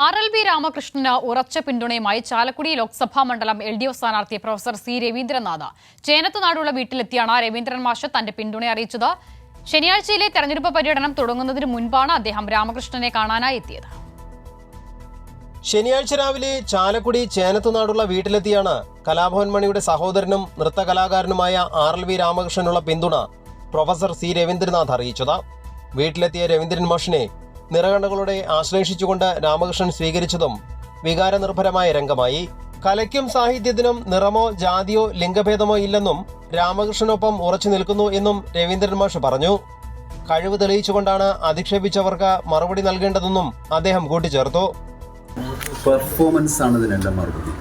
RLV Ramakrishnan ഉറച്ച പിന്തുണയുമായി ചാലക്കുടി ലോക്സഭാ മണ്ഡലം LDF സ്ഥാനാർത്ഥി പ്രൊഫസർ സി രവീന്ദ്രനാഥ് ചേനത്തുനാടുള്ള വീട്ടിലെത്തിയാണ് രവീന്ദ്രൻ മാഷ് തന്റെ പിന്തുണ അറിയിച്ചത്. ശനിയാഴ്ചയിലെ തെരഞ്ഞെടുപ്പ് പര്യടനം തുടങ്ങുന്നതിന് മുൻപാണ് അദ്ദേഹം രാമകൃഷ്ണനെ കാണാനായി എത്തിയത്. ശനിയാഴ്ച രാവിലെ ചാലക്കുടി ചേനത്തുനാടുള്ള വീട്ടിലെത്തിയാണ് കലാഭവൻ മണിയുടെ സഹോദരനും നൃത്തകലാകാരനുമായ RLV രാമകൃഷ്ണനുള്ള പിന്തുണ പ്രൊഫസർ സി രവീന്ദ്രനാഥ് അറിയിച്ചത്. വീട്ടിലെത്തിയ രവീന്ദ്രൻ മാഷിനെ നിറകണ്ണുകളോടെ ആശ്ലേഷിച്ചുകൊണ്ട് രാമകൃഷ്ണൻ സ്വീകരിച്ചതും വികാരനിർഭരമായ രംഗമായി. കലയ്ക്കും സാഹിത്യത്തിനും നിറമോ ജാതിയോ ലിംഗഭേദമോ ഇല്ലെന്നും രാമകൃഷ്ണനൊപ്പം ഉറച്ചു നിൽക്കുന്നു എന്നും രവീന്ദ്രൻ മാഷ് പറഞ്ഞു. കഴിവ് തെളിയിച്ചുകൊണ്ടാണ് അധിക്ഷേപിച്ചവർക്ക് മറുപടി നൽകേണ്ടതെന്നും അദ്ദേഹം കൂട്ടിച്ചേർത്തു. പെർഫോമൻസ് ആണ് ഇതിനെല്ലാം മറുപടി.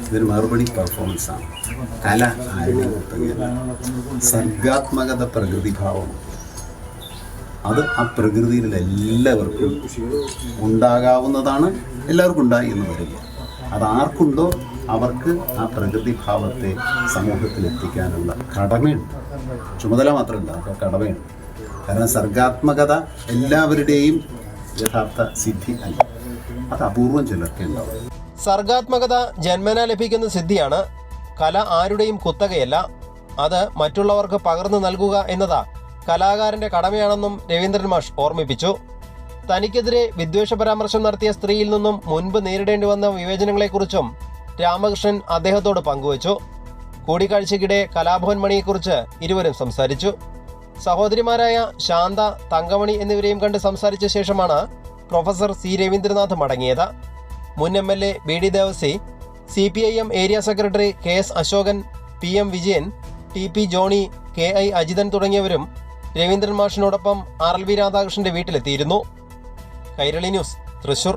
ഇതിന് മറുപടി പെർഫോമൻസ് ആണ്. കല ആരുടെയും കുത്തകയല്ല. സർഗാത്മകത പ്രകൃതിഭാവം, അത് ആ പ്രകൃതിയിലുള്ള എല്ലാവർക്കും ഉണ്ടാകാവുന്നതാണ്. എല്ലാവർക്കും ഉണ്ടായി എന്ന് വരില്ല. അത് ആർക്കുണ്ടോ അവർക്ക് ആ പ്രകൃതിഭാവത്തെ സമൂഹത്തിൽ എത്തിക്കാനുള്ള കടമയുണ്ട്. ചുമതല മാത്രമല്ല, അതൊക്കെ കടമയുണ്ട്. കാരണം സർഗാത്മകത എല്ലാവരുടെയും യഥാർത്ഥ സിദ്ധി അല്ല, അത് അപൂർവം ചിലർക്കേ ഉണ്ടാവും. സർഗാത്മകത ജന്മന ലഭിക്കുന്ന സിദ്ധിയാണ്. കല ആരുടെയും കുത്തകയല്ല, അത് മറ്റുള്ളവർക്ക് പകർന്നു നൽകുക എന്നതാ കലാകാരന്റെ കടമയാണെന്നും രവീന്ദ്രൻ മാഷ് ഓർമ്മിപ്പിച്ചു. തനിക്കെതിരെ വിദ്വേഷ പരാമർശം നടത്തിയ സ്ത്രീയിൽ നിന്നും മുൻപ് നേരിടേണ്ടി വന്ന വിവേചനങ്ങളെക്കുറിച്ചും രാമകൃഷ്ണൻ അദ്ദേഹത്തോട് പങ്കുവച്ചു. കൂടിക്കാഴ്ചയ്ക്കിടെ കലാഭവൻ മണിയെക്കുറിച്ച് ഇരുവരും സംസാരിച്ചു. സഹോദരിമാരായ ശാന്ത, തങ്കമണി എന്നിവരെയും കണ്ട് സംസാരിച്ച ശേഷമാണ് പ്രൊഫസർ സി രവീന്ദ്രനാഥ് മടങ്ങിയത്. മുൻ MLA BD Devasi, CPIM area secretary KS Ashokan, PM Vijayan, TP Johny, KI Ajithan തുടങ്ങിയവരും രവീന്ദ്രൻ മാഷിനോടൊപ്പം RLV രാധാകൃഷ്ണന്റെ വീട്ടിലെത്തിയിരുന്നു. കൈരളി ന്യൂസ്, തൃശൂർ.